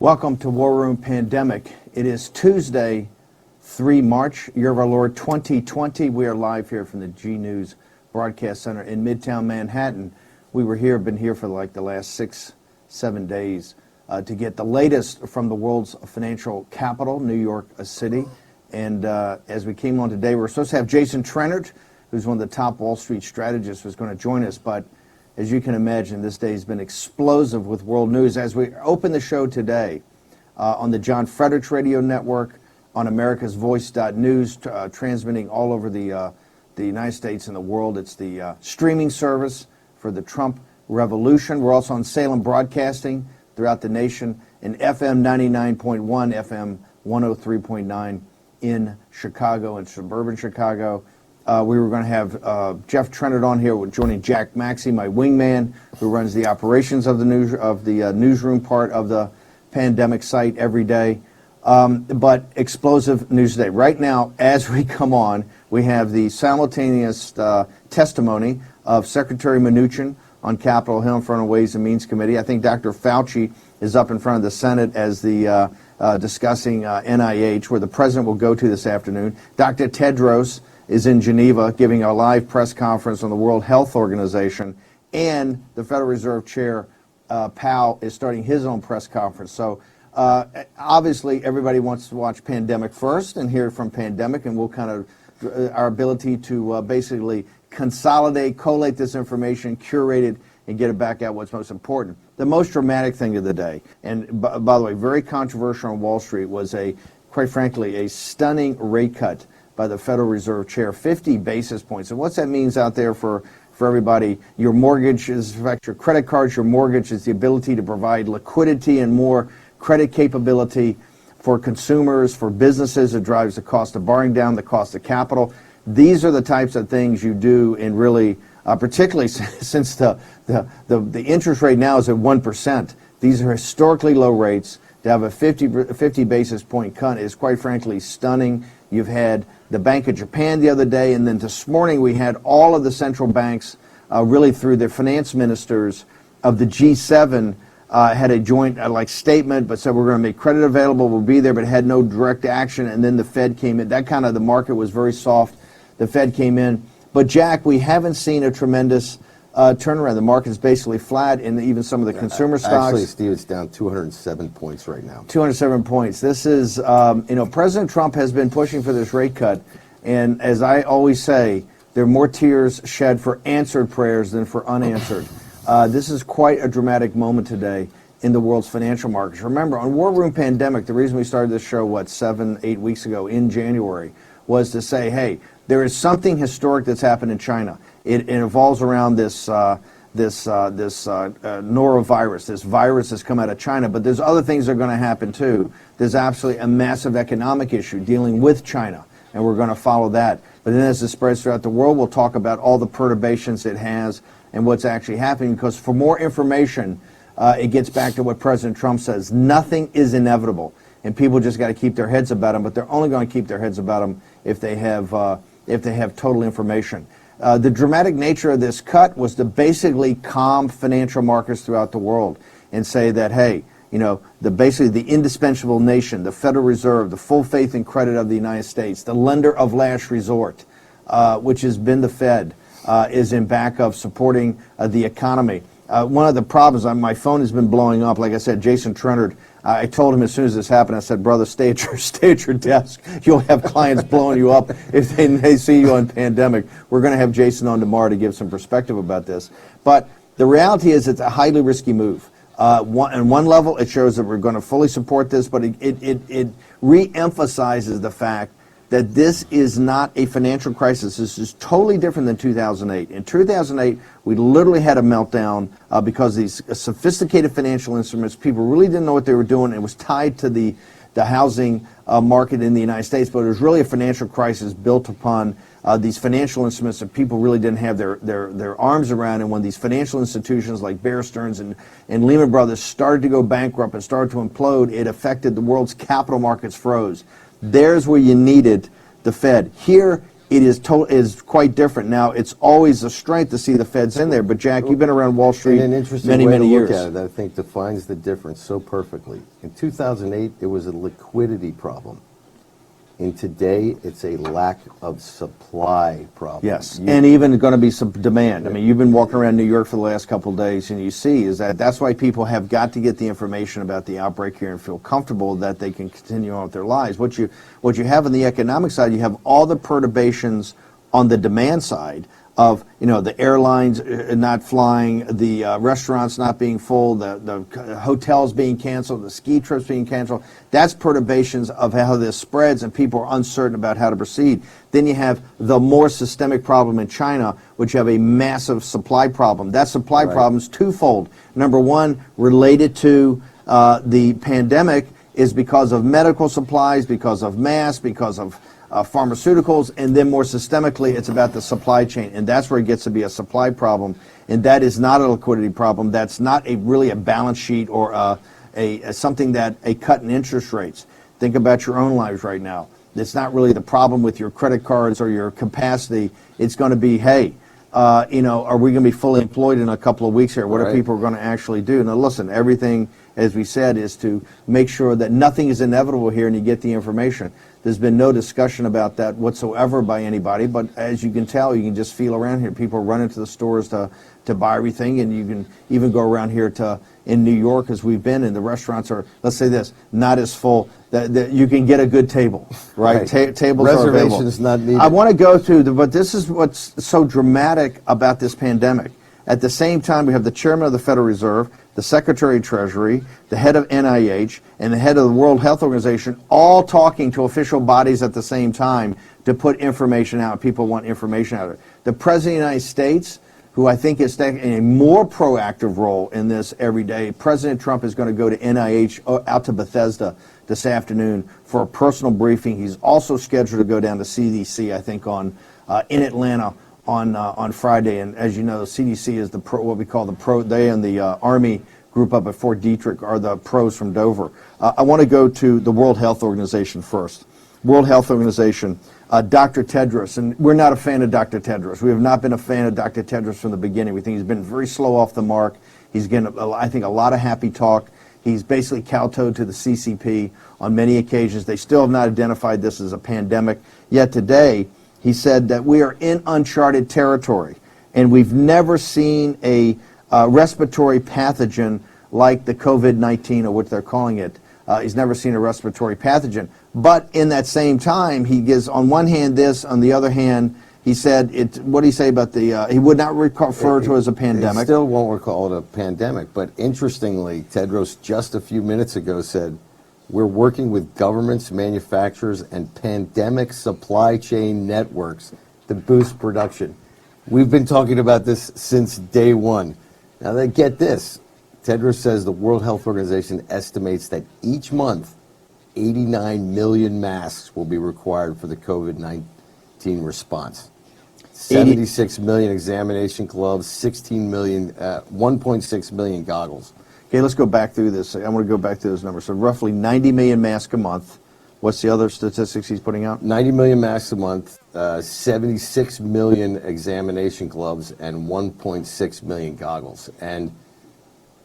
Welcome to War Room Pandemic. It is Tuesday, 3 March, year of our Lord 2020. We are live here from the G News Broadcast Center in Midtown Manhattan. Been here for like the last 6-7 days to get the latest from the world's financial capital, New York City. And as we came on today, we're supposed to have Jason Trennert, who's one of the top Wall Street strategists, who's going to join us. But as you can imagine, this day has been explosive with world news. As we open the show today on the John Fredericks Radio Network, on America's Voice.news, transmitting all over the United States and the world. It's the streaming service for the Trump revolution. We're also on Salem Broadcasting throughout the nation, and FM 99.1, FM 103.9 in Chicago and suburban Chicago. We were going to have Jeff Trennert on here, joining Jack Maxey, my wingman, who runs the operations of the newsroom part of the pandemic site every day. But explosive news today. Right now, as we come on, we have the simultaneous testimony of Secretary Mnuchin on Capitol Hill in front of Ways and Means Committee. I think Dr. Fauci is up in front of the Senate as the discussing NIH, where the president will go to this afternoon. Dr. Tedros is in Geneva giving a live press conference on the World Health Organization, and the Federal Reserve Chair, Powell, is starting his own press conference. So obviously everybody wants to watch Pandemic first and hear from Pandemic, and we'll kind of, our ability to basically consolidate, collate this information, curate it, and get it back out what's most important. The most dramatic thing of the day, and by the way, very controversial on Wall Street, was quite frankly, a stunning rate cut by the Federal Reserve Chair, 50 basis points. And what that means out there for everybody, your mortgage is, in fact, your credit cards, your mortgage is the ability to provide liquidity and more credit capability for consumers, for businesses. It drives the cost of borrowing down, the cost of capital. These are the types of things you do in really, particularly since the interest rate now is at 1%. These are historically low rates. To have a 50 basis point cut is, quite frankly, stunning. You've had the Bank of Japan the other day, and then this morning we had all of the central banks, really through their finance ministers of the G7, had a joint statement, but said we're going to make credit available, we'll be there, but had no direct action. And then the Fed came in. The market was very soft. The Fed came in. But Jack, we haven't seen a tremendous turnaround. The market is basically flat, and even some of the consumer stocks. Actually, Steve, it's down 207 points right now. 207 points. This is, President Trump has been pushing for this rate cut, and as I always say, there are more tears shed for answered prayers than for unanswered. This is quite a dramatic moment today in the world's financial markets. Remember, on War Room Pandemic, the reason we started this show, 7-8 weeks ago in January, was to say, hey, there is something historic that's happened in China. It involves around this norovirus, this virus that's come out of China, but there's other things that are going to happen too. There's absolutely a massive economic issue dealing with China, and we're going to follow that. But then as it spreads throughout the world, we'll talk about all the perturbations it has and what's actually happening, because for more information, it gets back to what President Trump says. Nothing is inevitable, and people just got to keep their heads about them, but they're only going to keep their heads about them if they have total information. The dramatic nature of this cut was to basically calm financial markets throughout the world and say that, hey, basically the indispensable nation, the Federal Reserve, the full faith and credit of the United States, the lender of last resort, which has been the Fed, is in back of supporting the economy. One of the problems, my phone has been blowing up. Like I said, Jason Trennert, I told him as soon as this happened, I said, brother, stay at your desk. You'll have clients blowing you up if they see you on Pandemic. We're going to have Jason on tomorrow to give some perspective about this. But the reality is it's a highly risky move. On one level, it shows that we're going to fully support this, but it re-emphasizes the fact that this is not a financial crisis. This is totally different than 2008. In 2008, we literally had a meltdown because these sophisticated financial instruments, people really didn't know what they were doing. It was tied to the housing market in the United States, but it was really a financial crisis built upon these financial instruments that people really didn't have their arms around. And when these financial institutions like Bear Stearns and Lehman Brothers started to go bankrupt and started to implode, it affected the world's capital markets froze. There's where you needed the Fed. Here, it is quite different. Now, it's always a strength to see the Feds in there, but Jack, you've been around Wall Street And an interesting many, way many to years. look at it, I think, defines the difference so perfectly. In 2008, it was a liquidity problem. And today, it's a lack of supply problem. Yes, and even going to be some demand. I mean, you've been walking around New York for the last couple of days, and you see that's why people have got to get the information about the outbreak here and feel comfortable that they can continue on with their lives. What you have on the economic side, you have all the perturbations on the demand side of, the airlines not flying, the restaurants not being full, the hotels being canceled, the ski trips being canceled. That's perturbations of how this spreads, and people are uncertain about how to proceed. Then you have the more systemic problem in China, which have a massive supply problem. That supply problem is twofold. Number one, related to the pandemic, is because of medical supplies, because of masks, because of pharmaceuticals, and then more systemically, it's about the supply chain, and that's where it gets to be a supply problem, and that is not a liquidity problem. That's not really a balance sheet or something that a cut in interest rates. Think about your own lives right now. It's not really the problem with your credit cards or your capacity. It's going to be, hey, are we going to be fully employed in a couple of weeks here? What are people going to actually do? Now, listen, everything, as we said, is to make sure that nothing is inevitable here and you get the information. There's been no discussion about that whatsoever by anybody, but as you can tell, you can just feel around here. People run into the stores to buy everything, and you can even go around here in New York, as we've been, and the restaurants are, let's say this, not as full that you can get a good table, right? Tables are available. Reservations not needed. I want to go to, but this is what's so dramatic about this pandemic. At the same time, we have the chairman of the Federal Reserve, the Secretary of Treasury, the head of NIH, and the head of the World Health Organization all talking to official bodies at the same time to put information out. People want information out of it. The President of the United States, who I think is taking a more proactive role in this every day, President Trump is going to go to NIH out to Bethesda this afternoon for a personal briefing. He's also scheduled to go down to CDC, I think, in Atlanta on Friday, and as you know, CDC is what we call the pro. They and the Army group up at Fort Detrick are the pros from Dover. I want to go to the World Health Organization first. World Health Organization, Dr. Tedros, and we're not a fan of Dr. Tedros. We have not been a fan of Dr. Tedros from the beginning. We think he's been very slow off the mark. He's getting, I think, a lot of happy talk. He's basically kowtowed to the CCP on many occasions. They still have not identified this as a pandemic. Yet today, he said that we are in uncharted territory, and we've never seen a respiratory pathogen like the COVID-19, or what they're calling it. He's never seen a respiratory pathogen. But in that same time, he gives, on one hand, this, on the other hand, he said, what did he say about he would not refer to it as a pandemic. He still won't recall it a pandemic, but interestingly, Tedros just a few minutes ago said, we're working with governments, manufacturers, and pandemic supply chain networks to boost production. We've been talking about this since day one. Now, get this. Tedros says the World Health Organization estimates that each month, 89 million masks will be required for the COVID-19 response. 76 million examination gloves, 1.6 million goggles. Okay, let's go back through this. I want to go back to those numbers. So roughly 90 million masks a month. What's the other statistics he's putting out? 90 million masks a month, 76 million examination gloves, and 1.6 million goggles. And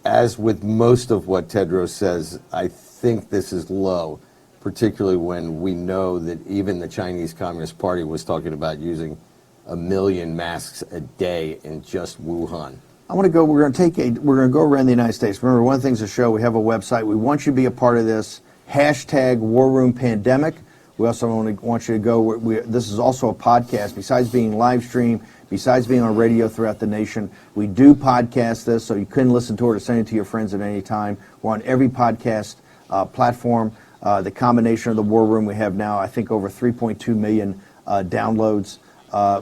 as with most of what Tedros says, I think this is low, particularly when we know that even the Chinese Communist Party was talking about using 1 million masks a day in just Wuhan. We're going to go around the United States. Remember, one of the things to show, we have a website. We want you to be a part of this. Hashtag War Room Pandemic. We also want you to go. This is also a podcast. Besides being live streamed, besides being on radio throughout the nation, we do podcast this, so you can listen to it or send it to your friends at any time. We're on every podcast platform. The combination of the War Room, we have now, I think, over 3.2 million downloads.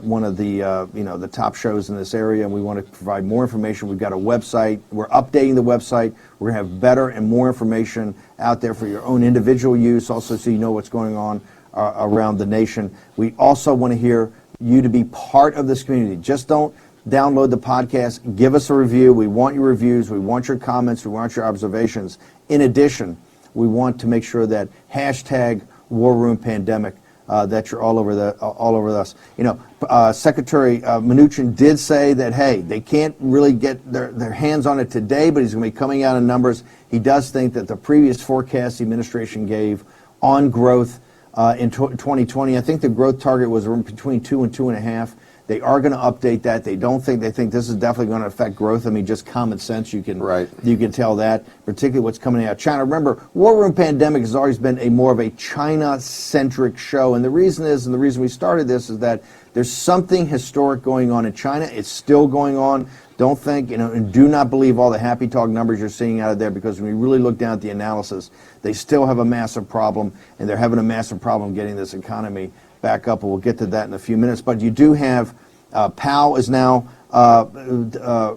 One of the top shows in this area, and we want to provide more information. We've got a website. We're updating the website. We're going to have better and more information out there for your own individual use, also so you know what's going on around the nation. We also want to hear you to be part of this community. Just don't download the podcast. Give us a review. We want your reviews. We want your comments. We want your observations. In addition, we want to make sure that hashtag War Room Pandemic that you're all over us. You know, Secretary Mnuchin did say that, hey, they can't really get their hands on it today, but he's going to be coming out in numbers. He does think that the previous forecast the administration gave on growth in 2020, I think the growth target was between 2 and 2.5. They are going to update that. They think this is definitely going to affect growth. I mean, just common sense, you can tell that, particularly what's coming out of China. Remember, War Room Pandemic has always been more of a China-centric show, and the reason we started this is that there's something historic going on in China. It's still going on. Don't think, and do not believe all the happy talk numbers you're seeing out of there, because when you really look down at the analysis, they still have a massive problem, and they're having a massive problem getting this economy back up, and we'll get to that in a few minutes. But you do have Powell is now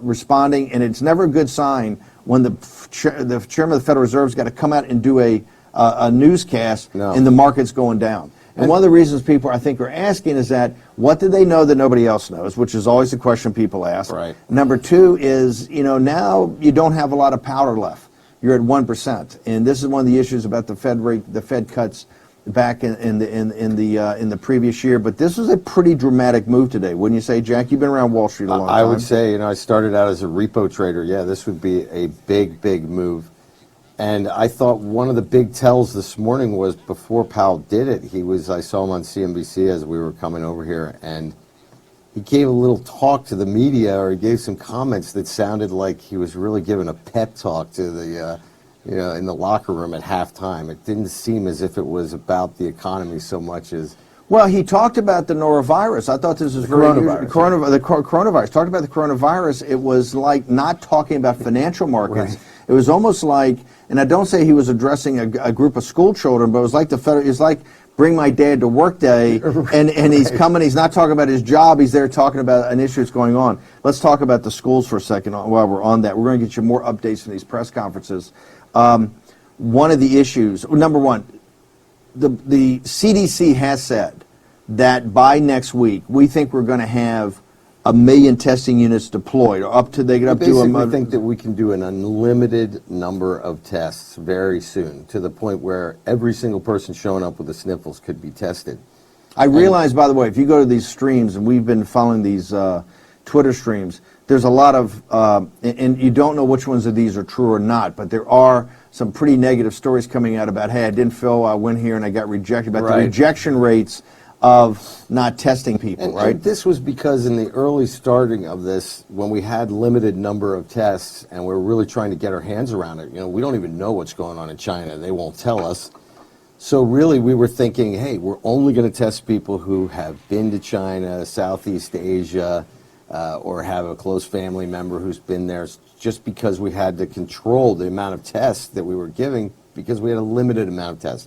responding, and it's never a good sign when the chairman of the Federal Reserve's got to come out and do a newscast and the market's going down. And one of the reasons people, I think, are asking is that, what do they know that nobody else knows, which is always the question people ask. Right. Number two is, now you don't have a lot of powder left. You're at 1%. And this is one of the issues about the Fed rate, the Fed cuts back in the previous year. But this was a pretty dramatic move today, wouldn't you say, Jack? You've been around Wall Street a long time. I would say, I started out as a repo trader. Yeah, this would be a big, big move. And I thought one of the big tells this morning was before Powell did it, I saw him on CNBC as we were coming over here, and he gave a little talk to the media, or he gave some comments that sounded like he was really giving a pep talk to the, in the locker room at halftime. It didn't seem as if it was about the economy so much as... Well, he talked about the norovirus. I thought this was very coronavirus. The coronavirus. Talked about the coronavirus. It was like not talking about financial markets. Right. It was almost like, and I don't say he was addressing a group of school children, but it was like it's like bring my dad to work day, and he's coming. He's not talking about his job. He's there talking about an issue that's going on. Let's talk about the schools for a second while we're on that. We're going to get you more updates from these press conferences. One of the issues, number one, the CDC has said that by next week, we think we're going to have 1 million testing units deployed, or up to they get up to a. I think that we can do an unlimited number of tests very soon, to the point where every single person showing up with the sniffles could be tested. I realize, by the way, if you go to these streams, and we've been following these Twitter streams, there's a lot of, and you don't know which ones of these are true or not, but there are some pretty negative stories coming out about, hey, I didn't feel I went here and I got rejected, about the rejection rates of not testing people, right? And this was because in the early starting of this, when we had limited number of tests and we were really trying to get our hands around it, we don't even know what's going on in China. They won't tell us. So really we were thinking, hey, we're only going to test people who have been to China, Southeast Asia, or have a close family member who's been there, just because we had to control the amount of tests that we were giving, because we had a limited amount of tests.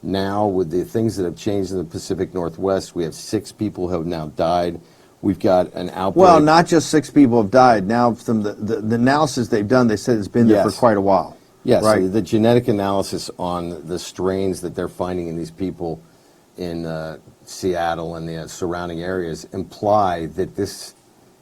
Now, with the things that have changed in the Pacific Northwest, we have 6 people who have now died. We've got an outbreak. Well, not just 6 people have died. Now, from the analysis they've done, they said it's been there for quite a while. Yes, right? So the genetic analysis on the strains that they're finding in these people in Seattle and the surrounding areas imply that this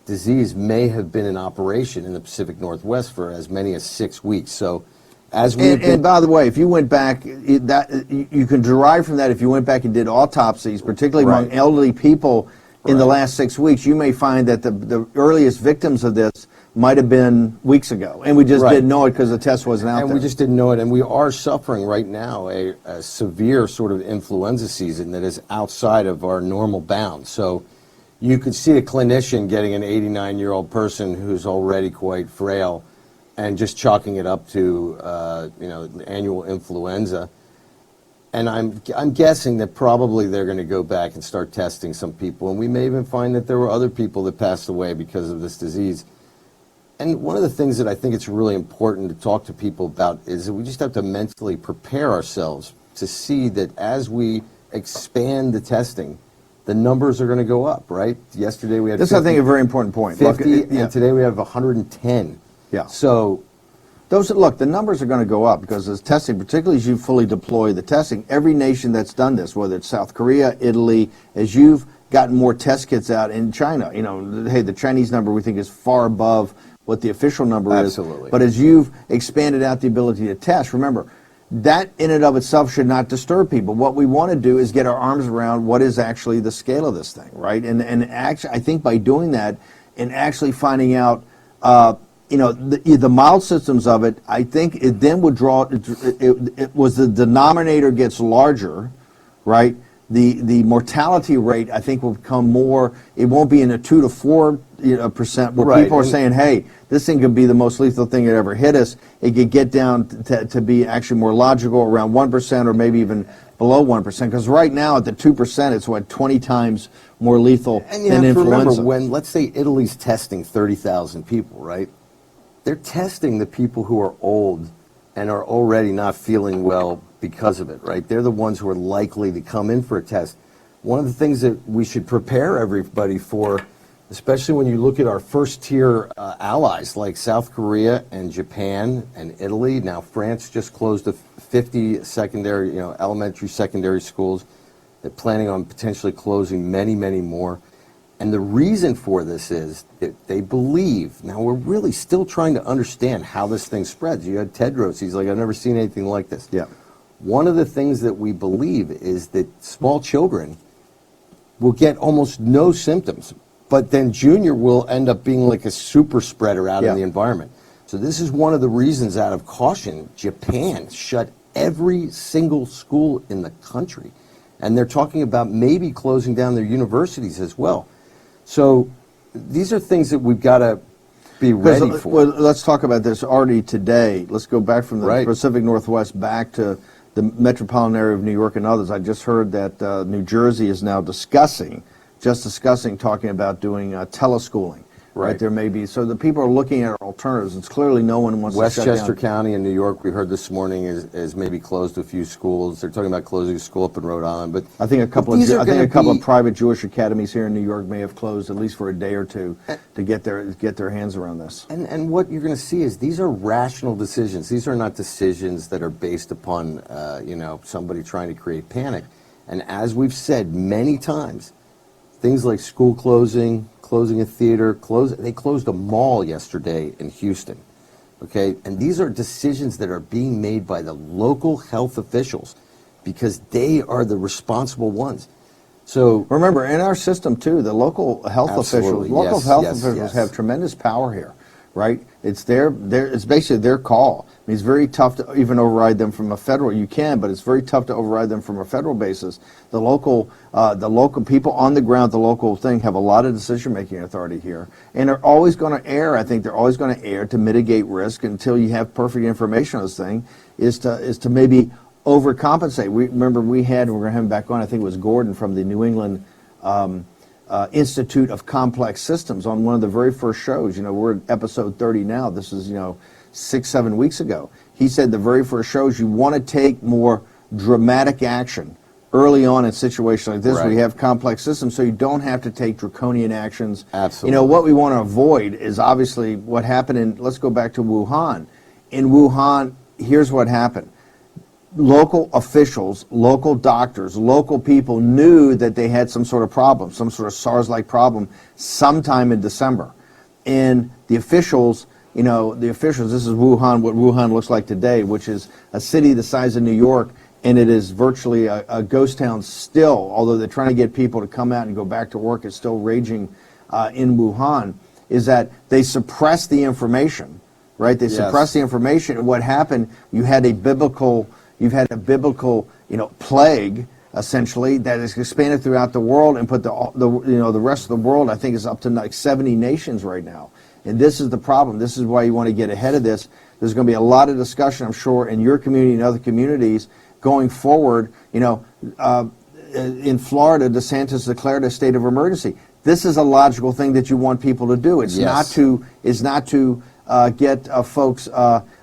disease may have been in operation in the Pacific Northwest for as many as 6 weeks. So, and by the way, if you went back, you can derive from that, if you went back and did autopsies, particularly among elderly people in the last 6 weeks, you may find that the earliest victims of this might have been weeks ago, and we just didn't know it because the test wasn't out there. And we just didn't know it, and we are suffering right now a severe sort of influenza season that is outside of our normal bounds. So you could see a clinician getting an 89-year-old person who's already quite frail and just chalking it up to annual influenza. And I'm guessing that probably they're going to go back and start testing some people, and we may even find that there were other people that passed away because of this disease. And one of the things that I think it's really important to talk to people about is that we just have to mentally prepare ourselves to see that as we expand the testing, the numbers are going to go up, right? Yesterday we had this, 50, I think, a very important point. 50, and today we have 110. Yeah. So the numbers are going to go up because this testing, particularly as you fully deploy the testing, every nation that's done this, whether it's South Korea, Italy, as you've gotten more test kits out in China, hey, the Chinese number we think is far above what the official number is. Absolutely. But as you've expanded out the ability to test, remember, that in and of itself should not disturb people. What we want to do is get our arms around what is actually the scale of this thing, right? And actually, I think by doing that and actually finding out, the mild symptoms of it, I think it then would draw. It was the denominator gets larger, right? The mortality rate, I think, will become more. It won't be in a 2 to 4% where Right. people are saying, "Hey, this thing could be the most lethal thing that ever hit us." It could get down to be actually more logical, around 1% or maybe even below 1%. Because right now at the 2%, it's 20 times more lethal And you than have to influenza. remember, when, let's say, Italy's testing 30,000 people, right? They're testing the people who are old and are already not feeling well because of it, right? They're the ones who are likely to come in for a test. One of the things that we should prepare everybody for, especially when you look at our first-tier allies like South Korea and Japan and Italy. Now, France just closed 50 secondary, elementary, secondary schools. They're planning on potentially closing many, many more. And the reason for this is that they believe, now we're really still trying to understand how this thing spreads. You had Tedros, he's like, I've never seen anything like this. Yeah. One of the things that we believe is that small children will get almost no symptoms, but then Junior will end up being like a super spreader out in the environment. So this is one of the reasons, out of caution, Japan shut every single school in the country. And they're talking about maybe closing down their universities as well. So these are things that we've got to be ready for. Well, let's talk about this already today. Let's go back from the Right. Pacific Northwest back to the metropolitan area of New York and others. I just heard that New Jersey is now discussing, talking about doing teleschooling. Right. There may be, so the people are looking at alternatives. It's clearly no one wants to shut Westchester down. County in New York, we heard this morning, is maybe closed a few schools. They're talking about closing a school up in Rhode Island, but I think a couple these are of gonna be- private Jewish academies here in New York may have closed at least for a day or two to get their hands around this. And what you're going to see is these are rational decisions. These are not decisions that are based upon somebody trying to create panic. And as we've said many times, things like school closing a theater, they closed a mall yesterday in Houston. Okay, and these are decisions that are being made by the local health officials because they are the responsible ones. So remember, in our system too, the local health Absolutely, officials yes. have tremendous power here, right? It's it's basically their call. I mean, it's very tough to even override them from a federal. You can, but it's very tough to override them from a federal basis. The local people on the ground, the local thing, have a lot of decision-making authority here, and they're always going to err. I think they're always going to err to mitigate risk until you have perfect information on this thing. Is to maybe overcompensate. We're going to have him back on. I think it was Gordon from the New England Institute of Complex Systems on one of the very first shows. We're at episode 30 now. This is 6-7 weeks ago. He said the very first shows, you want to take more dramatic action early on in situations like this where you have complex systems, so you don't have to take draconian actions. Absolutely. What we want to avoid is obviously what happened let's go back to Wuhan. In Wuhan, here's what happened. Local officials, local doctors, local people knew that they had some sort of problem, some sort of SARS-like problem sometime in December. And the officials, this is Wuhan, what Wuhan looks like today, which is a city the size of New York, and it is virtually a ghost town still, although they're trying to get people to come out and go back to work. It's still raging in Wuhan, is that they suppressed the information, right? They suppressed the information, and what happened, you've had a biblical plague, essentially, that is expanded throughout the world and put the rest of the world, I think, is up to like 70 nations right now. And this is the problem. This is why you want to get ahead of this. There's going to be a lot of discussion, I'm sure, in your community and other communities going forward. In Florida, DeSantis declared a state of emergency. This is a logical thing that you want people to do. It's not to get folks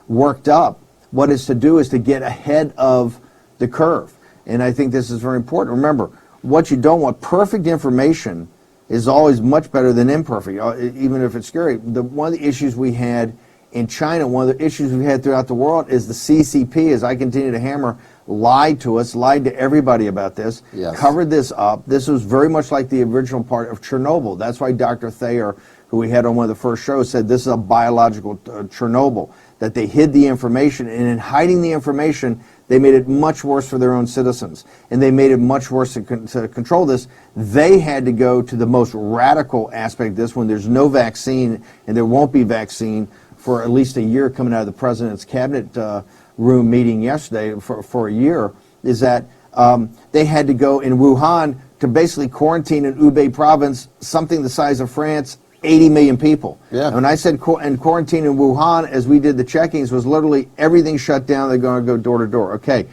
worked up. What is to do is to get ahead of the curve. And I think this is very important. Remember, what you don't want, perfect information is always much better than imperfect, even if it's scary. One of the issues we had in China, one of the issues we've had throughout the world is the CCP, as I continue to hammer, lied to us, lied to everybody about this, covered this up. This was very much like the original part of Chernobyl. That's why Dr. Thayer, who we had on one of the first shows, said this is a biological Chernobyl, that they hid the information, and in hiding the information, They made it much worse for their own citizens, and they made it much worse to control this. They had to go to the most radical aspect of this when there's no vaccine, and there won't be vaccine for at least a year coming out of the president's cabinet room meeting yesterday for a year, is that they had to go in Wuhan to basically quarantine in Hubei province, something the size of France, 80 million people. Yeah. And when I said and quarantine in Wuhan, as we did the checkings, was literally everything shut down. They're going to go door to door. Okay,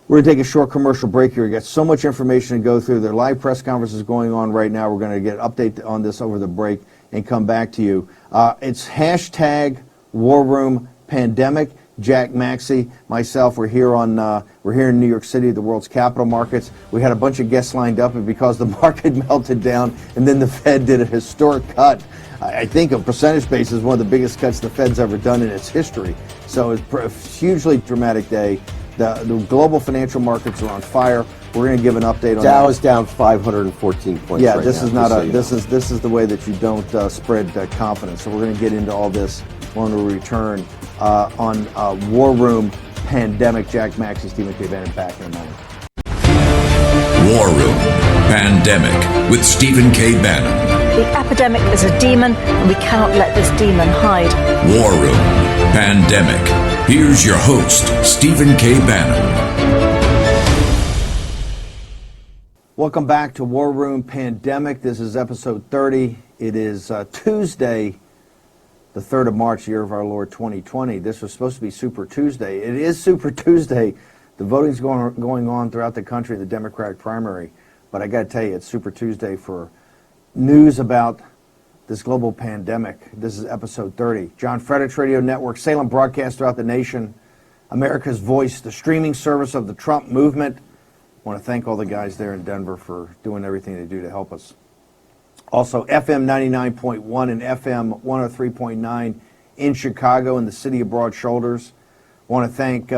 we're going to take a short commercial break here. We got so much information to go through. There are live press conferences going on right now. We're going to get an update on this over the break and come back to you. It's hashtag War Room Pandemic. Jack Maxey, myself, we're here in New York City, the world's capital markets. We had a bunch of guests lined up, and because the market melted down, and then the Fed did a historic cut. I think, on a percentage basis, one of the biggest cuts the Fed's ever done in its history. So it's a hugely dramatic day. The global financial markets are on fire. We're going to give an update on Dow that. is down 514 points. Yeah, right this now, is not just a. so This is this is the way that you don't spread confidence. So we're going to get into all this when we return on War Room Pandemic. Jack Maxey, Stephen K. Bannon, back in a moment. War Room Pandemic with Stephen K. Bannon. The epidemic is a demon, and we cannot let this demon hide. War Room Pandemic. Here's your host, Stephen K. Bannon. Welcome back to War Room Pandemic. This is episode 30. It is Tuesday, the 3rd of March, year of our Lord 2020. This was supposed to be Super Tuesday. It is Super Tuesday. The voting's going on throughout the country in the Democratic primary. But I got to tell you, it's Super Tuesday for news about this global pandemic. This is episode 30. John Fredericks Radio Network, Salem broadcast throughout the nation, America's Voice, the streaming service of the Trump movement. I want to thank all the guys there in Denver for doing everything they do to help us. Also, FM 99.1 and FM 103.9 in Chicago in the city of Broad Shoulders. I want to thank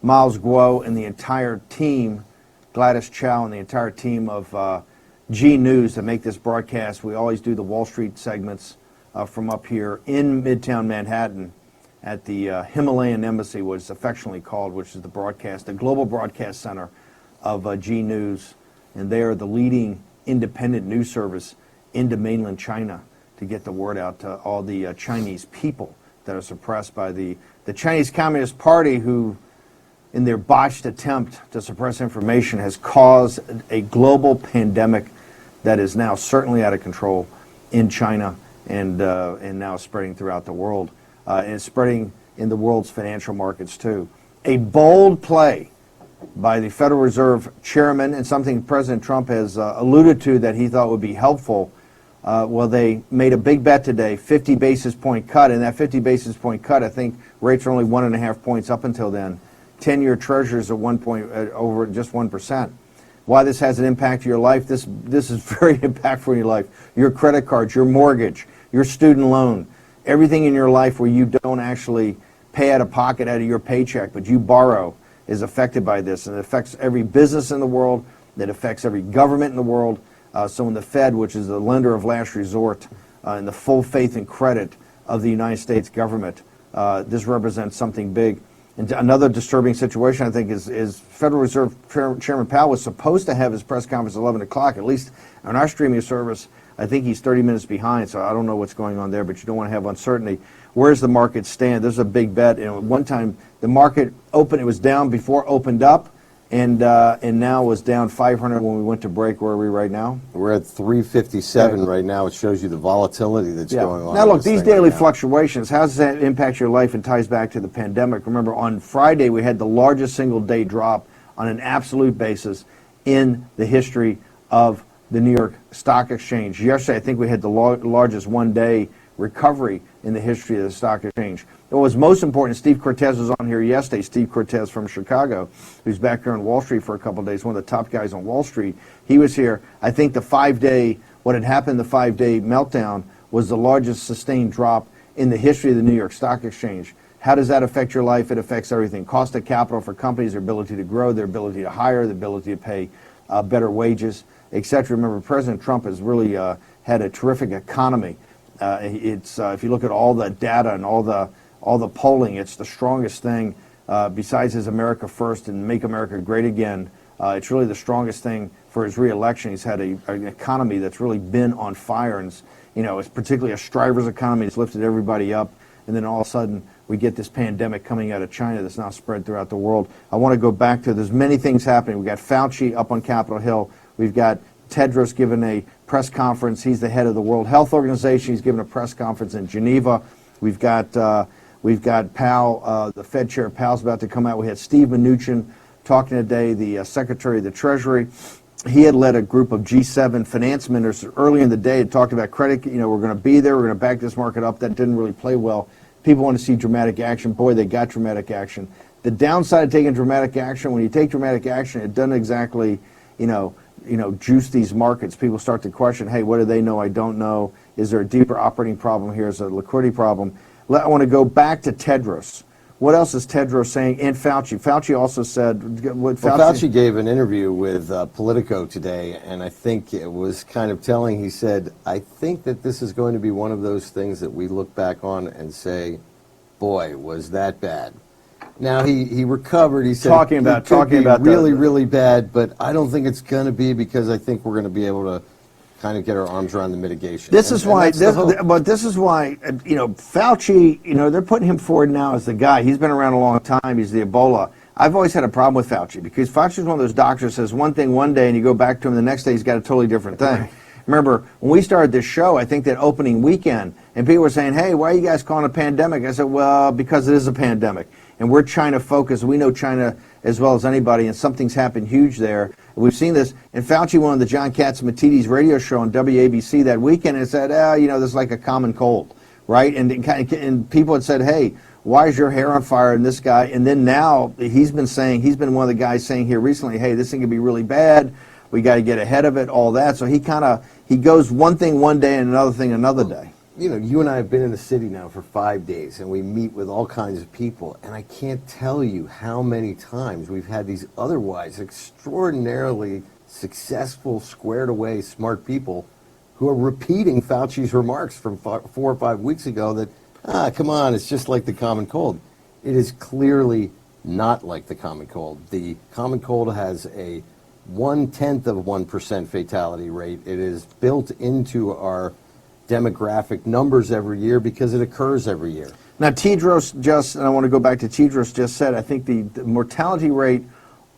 Miles Guo and the entire team, Gladys Chow and the entire team of G News that make this broadcast. We always do the Wall Street segments from up here in Midtown Manhattan at the Himalayan Embassy, what is affectionately called, which is the global broadcast center of G News. And they are the leading independent news service into mainland China to get the word out to all the Chinese people that are suppressed by the Chinese Communist Party, who, in their botched attempt to suppress information, has caused a global pandemic that is now certainly out of control in China and now spreading throughout the world. And it's spreading in the world's financial markets, too. A bold play by the Federal Reserve chairman, and something President Trump has alluded to that he thought would be helpful. Well, they made a big bet today, 50 basis point cut, and that 50 basis point cut, I think rates are only 1.5 points up until then. 10-year treasuries are over just 1%. Why this has an impact to your life? This is very impactful in your life. Your credit cards, your mortgage, your student loan, everything in your life where you don't actually pay out of pocket out of your paycheck, but you borrow, is affected by this. And it affects every business in the world. It affects every government in the world. So when the Fed, which is the lender of last resort, and the full faith and credit of the United States government, this represents something big. And another disturbing situation, I think, is Federal Reserve Chairman Powell was supposed to have his press conference at 11 o'clock. At least on our streaming service, I think he's 30 minutes behind, so I don't know what's going on there, but you don't want to have uncertainty. Where does the market stand? There's a big bet. And at one time, the market opened, it was down before it opened up, and now was down 500 when we went to break. Where are we right now? We're at 357 right now. It shows you the volatility that's going on. Now, look, in this these thing daily right now. fluctuations, how does that impact your life and ties back to the pandemic? Remember, on Friday, we had the largest single-day drop on an absolute basis in the history of the New York Stock Exchange. Yesterday, I think we had the largest one-day recovery in the history of the stock exchange. What was most important, Steve Cortez was on here yesterday, Steve Cortez from Chicago, who's back here on Wall Street for a couple of days, one of the top guys on Wall Street. He was here. I think what had happened, the 5-day meltdown, was the largest sustained drop in the history of the New York Stock Exchange. How does that affect your life? It affects everything. Cost of capital for companies, their ability to grow, their ability to hire, their ability to pay better wages, etc. Remember, President Trump has really had a terrific economy. If you look at all the data and all the polling, it's the strongest thing besides his America First and Make America Great Again. It's really the strongest thing for his reelection. He's had an economy that's really been on fire, and it's particularly a striver's economy that's lifted everybody up. And then all of a sudden, we get this pandemic coming out of China that's now spread throughout the world. I want to go back to, there's many things happening. We've got Fauci up on Capitol Hill. We've got Tedros giving a press conference. He's the head of the World Health Organization. He's giving a press conference in Geneva. We've got Powell, the Fed chair Powell's about to come out. We had Steve Mnuchin talking today, the Secretary of the Treasury. He had led a group of G7 finance ministers early in the day, had talked about credit. We're going to be there. We're going to back this market up. That didn't really play well. People want to see dramatic action. Boy, they got dramatic action. The downside of taking dramatic action, when you take dramatic action, it doesn't exactly, juice these markets. People start to question, hey, what do they know I don't know? Is there a deeper operating problem here? Is there a liquidity problem? I want to go back to Tedros. What else is Tedros saying? And Fauci. Fauci also said... Fauci gave an interview with Politico today, and I think it was kind of telling. He said, I think that this is going to be one of those things that we look back on and say, boy, was that bad. Now, he recovered. He said it could be really bad, but I don't think it's going to be, because I think we're going to be able to kind of get our arms around the mitigation. This is why Fauci, they're putting him forward now as the guy. He's been around a long time. He's the Ebola. I've always had a problem with Fauci, because Fauci's one of those doctors who says one thing one day and you go back to him the next day, he's got a totally different thing. Right. Remember, when we started this show, I think that opening weekend, and people were saying, hey, why are you guys calling it a pandemic? I said, well, because it is a pandemic. And we're China focused. We know China as well as anybody, and something's happened huge there. We've seen this. And Fauci went on the John Catsimatidis radio show on WABC that weekend and said, this is like a common cold, right? And people had said, hey, why is your hair on fire? And this guy, and then now he's been one of the guys saying here recently, hey, this thing could be really bad. We got to get ahead of it, all that. So he goes one thing one day and another thing another day. You and I have been in the city now for 5 days, and we meet with all kinds of people, and I can't tell you how many times we've had these otherwise extraordinarily successful, squared away, smart people who are repeating Fauci's remarks from 4 or 5 weeks ago that, come on, it's just like the common cold. It is clearly not like the common cold. The common cold has a 0.1% fatality rate. It is built into our demographic numbers every year because it occurs every year. Now, Tedros and I want to go back to Tedros just said, I think the mortality rate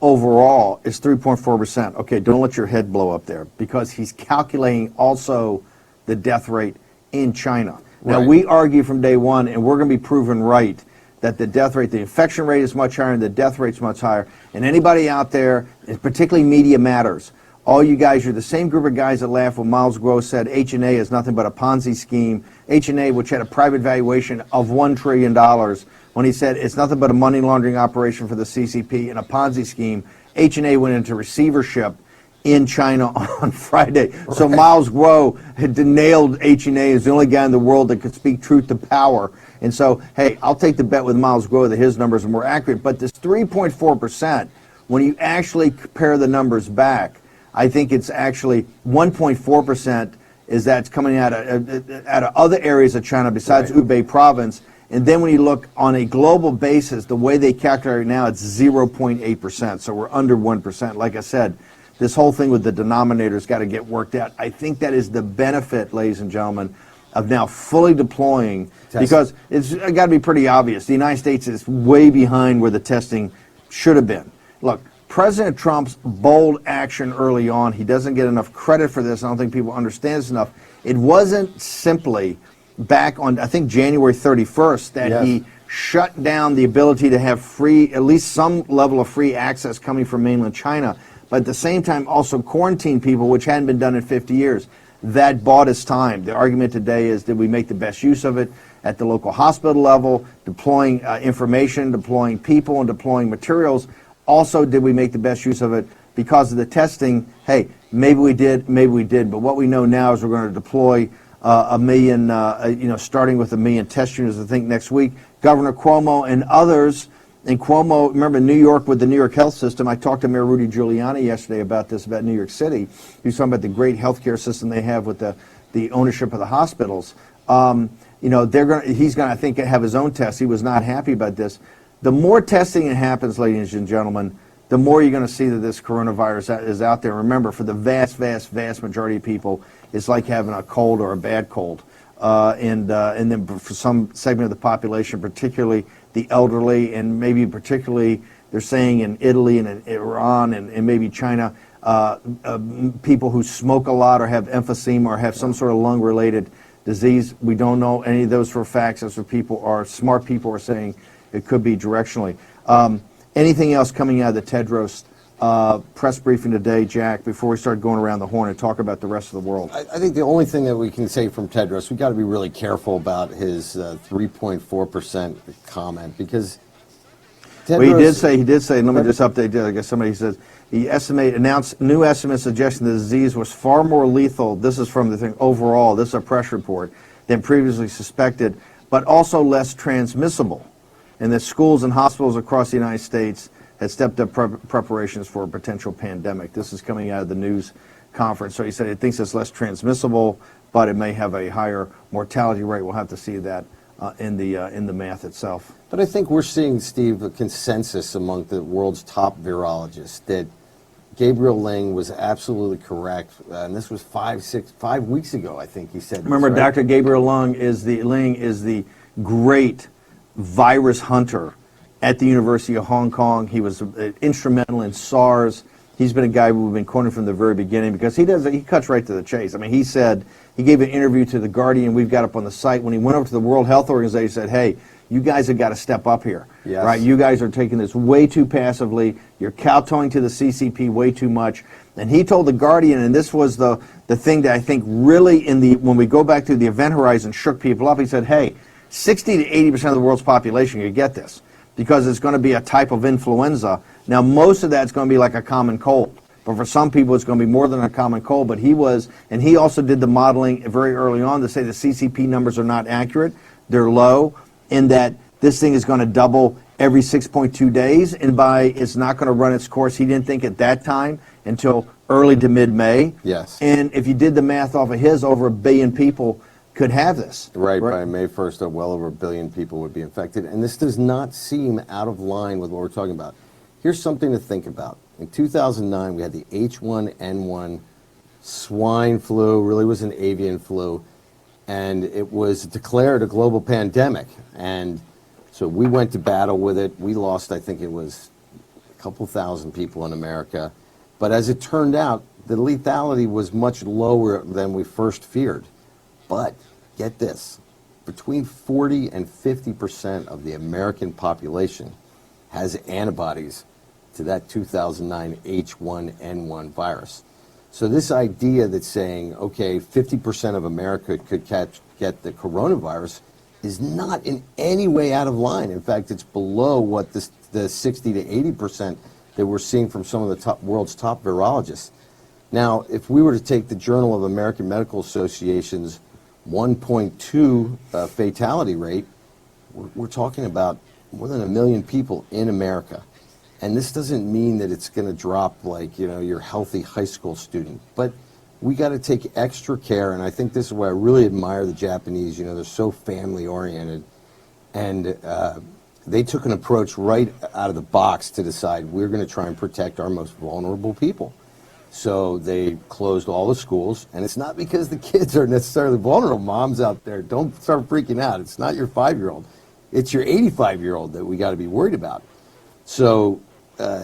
overall is 3.4%. Okay, don't let your head blow up there, because he's calculating also the death rate in China. Now, we argue from day one, and we're going to be proven right, that the death rate, the infection rate is much higher and the death rate's much higher. And anybody out there, particularly Media Matters, all you guys, you're the same group of guys that laugh when Miles Gross said H&A is nothing but a Ponzi scheme. H&A, which had a private valuation of $1 trillion, when he said it's nothing but a money laundering operation for the CCP and a Ponzi scheme. H&A went into receivership in China on Friday. Right. So Miles Gross had nailed H&A as the only guy in the world that could speak truth to power. And so, hey, I'll take the bet with Miles Gross that his numbers are more accurate. But this 3.4%, when you actually compare the numbers back, I think it's actually 1.4% is that's coming out of other areas of China besides Hubei province. And then when you look on a global basis, the way they calculate it now, it's 0.8%. So we're under 1%. Like I said, this whole thing with the denominator's got to get worked out. I think that is the benefit, ladies and gentlemen, of now fully deploying, because it's got to be pretty obvious. The United States is way behind where the testing should have been. Look, President Trump's bold action early on, he doesn't get enough credit for this. I don't think people understand this enough. It wasn't simply back on, I think, January 31st that he shut down the ability to have free, at least some level of free access coming from mainland China, but at the same time also quarantine people, which hadn't been done in 50 years. That bought us time. The argument today is, did we make the best use of it at the local hospital level, deploying information, deploying people, and deploying materials? Also, did we make the best use of it because of the testing? Hey, maybe we did, maybe we did. But what we know now is we're going to deploy 1 million, starting with 1 million test units, I think, next week. Governor Cuomo and others, and Cuomo, remember New York with the New York health system. I talked to Mayor Rudy Giuliani yesterday about this, about New York City. He was talking about the great healthcare system they have with the ownership of the hospitals. He's going to, I think, have his own test. He was not happy about this. the more testing that happens, ladies and gentlemen, the more you're going to see that this coronavirus is out there. Remember, for the vast, vast, vast majority of people, it's like having a cold or a bad cold. And then for some segment of the population, particularly the elderly, and maybe particularly, they're saying in Italy and in Iran and maybe China, people who smoke a lot or have emphysema or have some sort of lung-related disease. We don't know any of those for facts. That's what smart people are saying. It could be directionally. Anything else coming out of the Tedros press briefing today, Jack, before we start going around the horn and talk about the rest of the world? I think the only thing that we can say from Tedros, we got to be really careful about his 3.4% comment, because Tedros, well, he did say, let me just update you. I guess somebody says, he announced new estimates suggesting the disease was far more lethal, this is from the thing overall, this is a press report, than previously suspected, but also less transmissible, and that schools and hospitals across the United States had stepped up preparations for a potential pandemic. This is coming out of the news conference. So he said he thinks it's less transmissible, but it may have a higher mortality rate. We'll have to see that in the math itself. But I think we're seeing, Steve, a consensus among the world's top virologists that Gabriel Ling was absolutely correct, and this was 5 weeks ago, I think he said. Remember, this, right? Dr. Gabriel Ling is the great virus hunter at the University of Hong Kong. He was instrumental in SARS. He's been a guy we've been quoting from the very beginning, because he cuts right to the chase. I mean, he gave an interview to The Guardian, we've got up on the site, when he went over to the World Health Organization, he said, hey, you guys have got to step up here. Yes. Right? You guys are taking this way too passively. You're kowtowing to the CCP way too much. And he told The Guardian, and this was the thing that I think really when we go back to the event horizon shook people up, he said, hey, 60 to 80% of the world's population could get this, because it's going to be a type of influenza. Now, most of that's going to be like a common cold, but for some people it's going to be more than a common cold. But he also did the modeling very early on to say the CCP numbers are not accurate, they're low, and that this thing is going to double every 6.2 days, and it's not going to run its course. He didn't think at that time until early to mid-May. Yes. And if you did the math off of his, over 1 billion people could have this. Right, by May 1st, well over 1 billion people would be infected. And this does not seem out of line with what we're talking about. Here's something to think about. In 2009, we had the H1N1 swine flu, really was an avian flu, and it was declared a global pandemic. And so we went to battle with it. We lost, I think it was a couple thousand people in America. But as it turned out, the lethality was much lower than we first feared. But get this, between 40 and 50% of the American population has antibodies to that 2009 H1N1 virus. So this idea that's saying, okay, 50% of America could get the coronavirus is not in any way out of line. In fact, it's below what the 60 to 80% that we're seeing from some of the world's top virologists. Now, if we were to take the Journal of American Medical Association's 1.2 fatality rate, we're talking about more than 1 million people in America. And this doesn't mean that it's going to drop like, your healthy high school student. But we got to take extra care, and I think this is why I really admire the Japanese. They're so family-oriented. And they took an approach right out of the box to decide we're going to try and protect our most vulnerable people. So they closed all the schools, and it's not because the kids are necessarily vulnerable. Moms out there, don't start freaking out. It's not your 5-year-old. It's your 85-year-old that we got to be worried about. So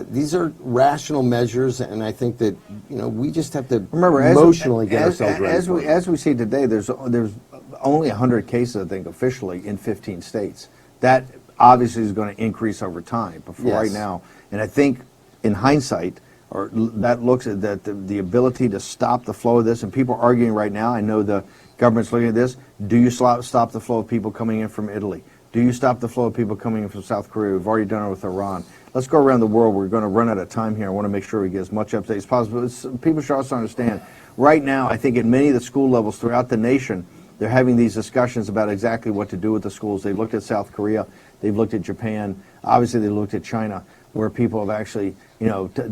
these are rational measures, and I think that we just have to emotionally get ourselves ready. As we see today, there's only 100 cases, I think, officially in 15 states. That obviously is going to increase over time. But for right now, and I think in hindsight, or that looks at that the ability to stop the flow of this, and people are arguing right now. I know the government's looking at this. Do you stop the flow of people coming in from Italy? Do you stop the flow of people coming in from South Korea? We've already done it with Iran. Let's go around the world. We're going to run out of time here. I want to make sure we get as much update as possible. People should also understand, right now, I think at many of the school levels throughout the nation, they're having these discussions about exactly what to do with the schools. They've looked at South Korea. They've looked at Japan. Obviously, they looked at China, where people have actually,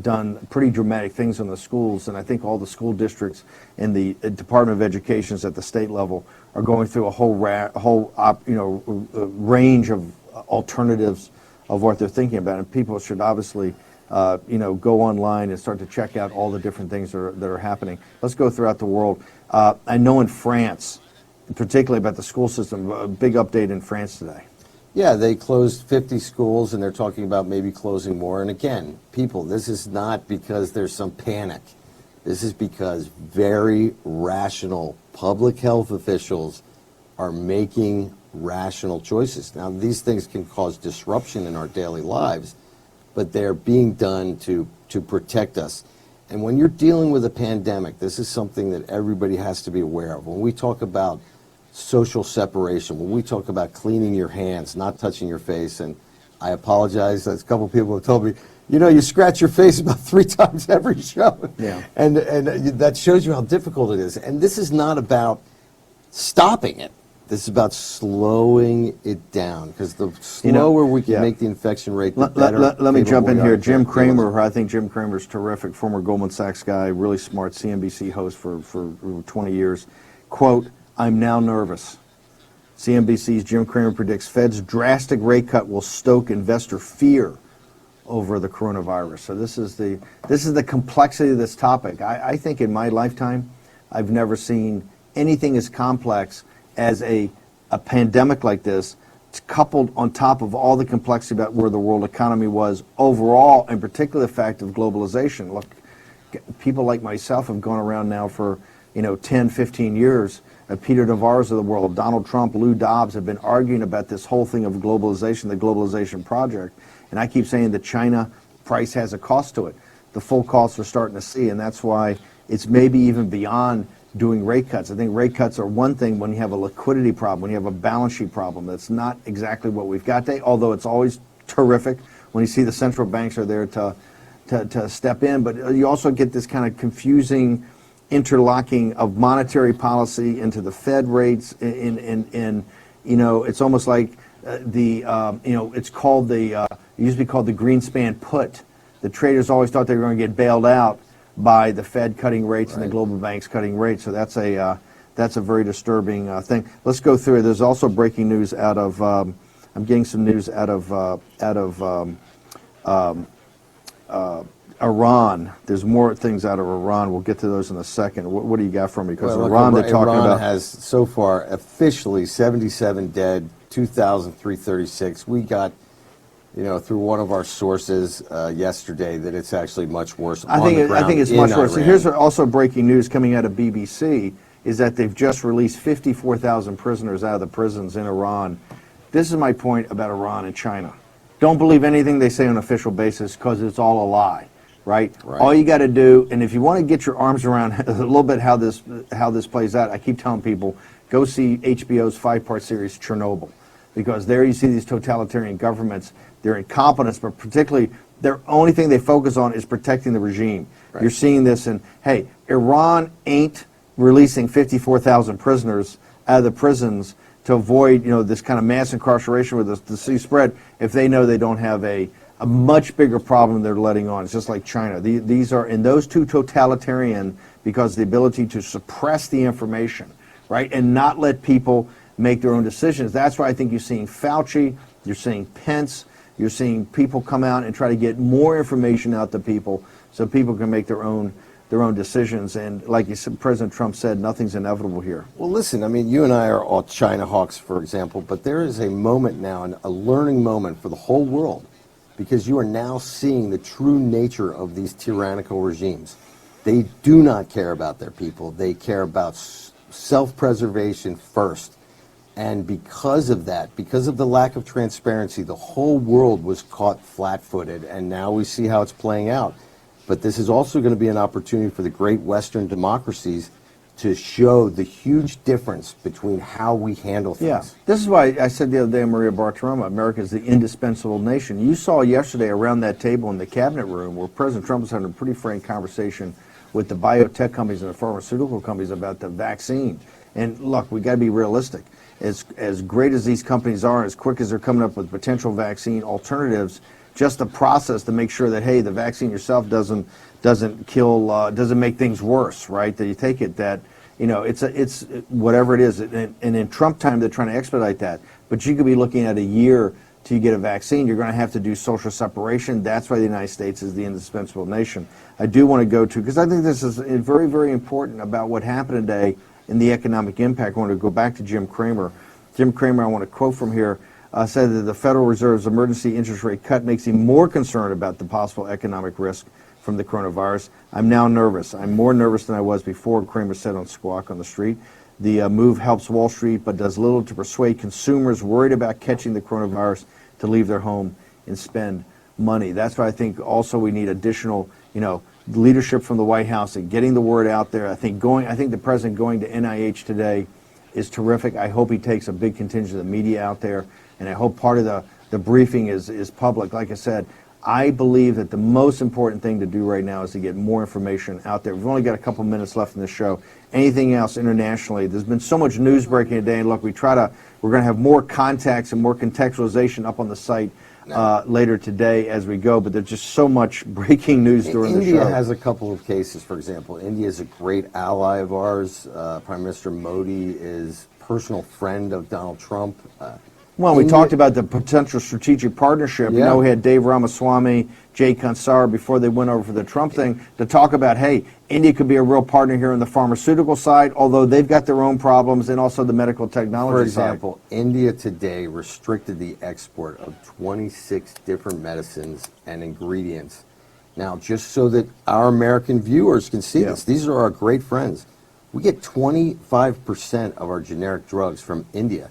done pretty dramatic things in the schools. And I think all the school districts and the Department of Education at the state level are going through a whole range of alternatives what they're thinking about. And people should obviously, go online and start to check out all the different things that are happening. Let's go throughout the world. I know in France, particularly about the school system, a big update in France today. Yeah, they closed 50 schools, and they're talking about maybe closing more. And again, people, this is not because there's some panic. This is because very rational public health officials are making rational choices. Now, these things can cause disruption in our daily lives, but they're being done to protect us. And when you're dealing with a pandemic, this is something that everybody has to be aware of. When we talk about social separation, when we talk about cleaning your hands, not touching your face, and I apologize, a couple people have told me, you scratch your face about 3 times every show. Yeah. And that shows you how difficult it is. And this is not about stopping it. This is about slowing it down, because the slower we can make the infection rate, the better. Let me jump in here. Jim Cramer, I think Jim Cramer's terrific, former Goldman Sachs guy, really smart CNBC host for 20 years. Quote, "I'm now nervous." CNBC's Jim Cramer predicts Fed's drastic rate cut will stoke investor fear over the coronavirus. So this is the complexity of this topic. I think in my lifetime, I've never seen anything as complex as a pandemic like this, coupled on top of all the complexity about where the world economy was overall, and particularly the fact of globalization. Look, people like myself have gone around now for 10, 15 years. Peter Navarro's of the world, Donald Trump, Lou Dobbs have been arguing about this whole thing of globalization, the globalization project. And I keep saying the China price has a cost to it. The full costs we're starting to see, and that's why it's maybe even beyond doing rate cuts. I think rate cuts are one thing when you have a liquidity problem, when you have a balance sheet problem. That's not exactly what we've got today, although it's always terrific when you see the central banks are there to step in. But you also get this kind of confusing interlocking of monetary policy into the Fed rates. It's almost like it's called it used to be called the Greenspan put. The traders always thought they were going to get bailed out by the Fed cutting rates and the global banks cutting rates. So that's a very disturbing thing. Let's go through it. There's also breaking news out of I'm getting some news out of Iran. There's more things out of Iran. We'll get to those in a second. What do you got for me? Because Iran, they're talking Iran about has so far officially 77 dead, 2,336. We got, through one of our sources yesterday that it's actually much worse. I think it's much worse. So here's also breaking news coming out of BBC is that they've just released 54,000 prisoners out of the prisons in Iran. This is my point about Iran and China. Don't believe anything they say on an official basis because it's all a lie. Right? All you got to do, and if you want to get your arms around a little bit how this plays out, I keep telling people, go see HBO's 5-part series Chernobyl, because there you see these totalitarian governments, their incompetence, but particularly their only thing they focus on is protecting the regime. You're seeing this, and hey, Iran ain't releasing 54,000 prisoners out of the prisons to avoid this kind of mass incarceration with the disease spread if they know they don't have a much bigger problem they're letting on. It's just like China. These are, in those two, totalitarian because the ability to suppress the information, right, and not let people make their own decisions. That's why I think you're seeing Fauci, you're seeing Pence, you're seeing people come out and try to get more information out to people so people can make their own decisions. And like you said, President Trump said, nothing's inevitable here. Well, listen, I mean, you and I are all China hawks, for example, but there is a moment now, a learning moment for the whole world, because you are now seeing the true nature of these tyrannical regimes. They do not care about their people. They care about self-preservation first. And because of that, because of the lack of transparency, the whole world was caught flat-footed, and now we see how it's playing out. But this is also going to be an opportunity for the great Western democracies to show the huge difference between how we handle things. Yeah, this is why I said the other day, Maria Bartiromo, America is the indispensable nation. You saw yesterday around that table in the cabinet room where President Trump was having a pretty frank conversation with the biotech companies and the pharmaceutical companies about the vaccine. And look, we got to be realistic. As great as these companies are, as quick as they're coming up with potential vaccine alternatives, just the process to make sure that, hey, the vaccine yourself doesn't kill, doesn't make things worse, right? That you take it, that it's whatever it is, and in Trump time they're trying to expedite that. But you could be looking at a year till you get a vaccine. You're going to have to do social separation. That's why the United States is the indispensable nation. I do want to go to, because I think this is very, very important about what happened today in the economic impact. I want to go back to Jim Cramer. Jim Cramer, I want to quote from here, said that the Federal Reserve's emergency interest rate cut makes him more concerned about the possible economic risk from the coronavirus. I'm now nervous. I'm more nervous than I was before, Cramer said on Squawk on the Street. The move helps Wall Street, but does little to persuade consumers worried about catching the coronavirus to leave their home and spend money. That's why I think also we need additional, leadership from the White House and getting the word out there. I think the president going to NIH today is terrific. I hope he takes a big contingent of the media out there, and I hope part of the briefing is public. Like I said, I believe that the most important thing to do right now is to get more information out there. We've only got a couple minutes left in the show. Anything else internationally? There's been so much news breaking today, and look, we're going to have more context and more contextualization up on the site later today as we go, but there's just so much breaking news during the show. India has a couple of cases, for example. India is a great ally of ours. Prime Minister Modi is a personal friend of Donald Trump. Well, we talked about the potential strategic partnership. Yeah. We had Dave Ramaswamy, Jay Kansara before they went over for the Trump thing to talk about, hey, India could be a real partner here on the pharmaceutical side, although they've got their own problems, and also the medical technology side. For example, India today restricted the export of 26 different medicines and ingredients. Now, just so that our American viewers can see this, these are our great friends. We get 25% of our generic drugs from India.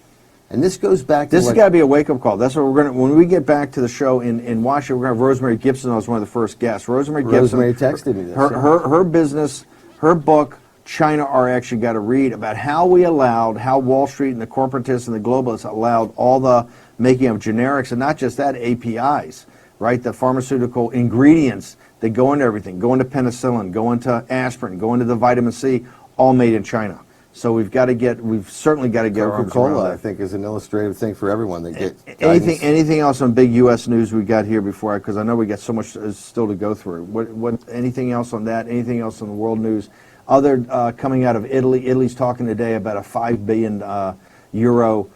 And this goes back to this has got to be a wake-up call. That's what we're going to, when we get back to the show in Washington, we're going to have Rosemary Gibson as one of the first guests. Rosemary texted me this. Her business, her book, China RX, you got to read about how Wall Street and the corporatists and the globalists allowed all the making of generics, and not just that, APIs, right? The pharmaceutical ingredients that go into everything, go into penicillin, go into aspirin, go into the vitamin C, all made in China. So we've certainly got to get our arms around Coca-Cola, that. I think, is an illustrative thing for everyone. They get anything else on big U.S. news we got here before? Because I know we got so much still to go through. Anything else on that? Anything else on the world news? Other coming out of Italy. Italy's talking today about a €5 billion euro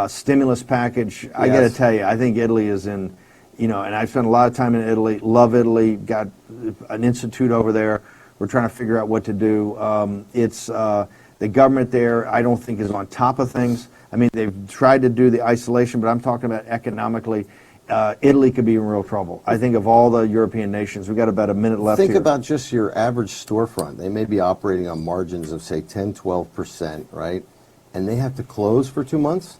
stimulus package. Yes. I got to tell you, I think Italy is in. And I've spent a lot of time in Italy. Love Italy. Got an institute over there. We're trying to figure out what to do. The government there, I don't think, is on top of things. I mean, they've tried to do the isolation, but I'm talking about economically. Italy could be in real trouble. I think of all the European nations, we've got about a minute left here. Think about just your average storefront. They may be operating on margins of, say, 10, 12%, right? And they have to close for 2 months?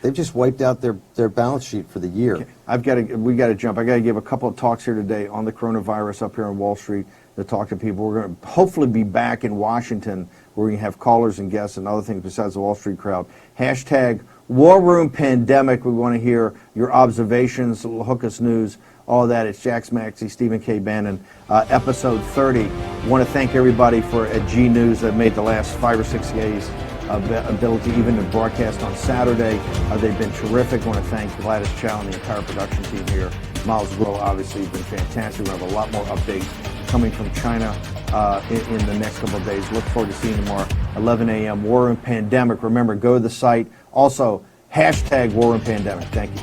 They've just wiped out their balance sheet for the year. Okay. We got to jump. I got to give a couple of talks here today on the coronavirus up here on Wall Street to talk to people. We're going to hopefully be back in Washington where we can have callers and guests and other things besides the Wall Street crowd. Hashtag War Room Pandemic. We want to hear your observations, hook us news, all that. It's Jax Maxey, Stephen K. Bannon, episode 30. I want to thank everybody at G News that made the last 5 or 6 days ability even to broadcast on Saturday. They've been terrific. I want to thank Gladys Chow and the entire production team here. Miles Groh obviously has been fantastic. We'll have a lot more updates coming from China in the next couple of days. Look forward to seeing you tomorrow, 11 a.m. War Room Pandemic. Remember, go to the site. Also, hashtag War Room Pandemic. Thank you.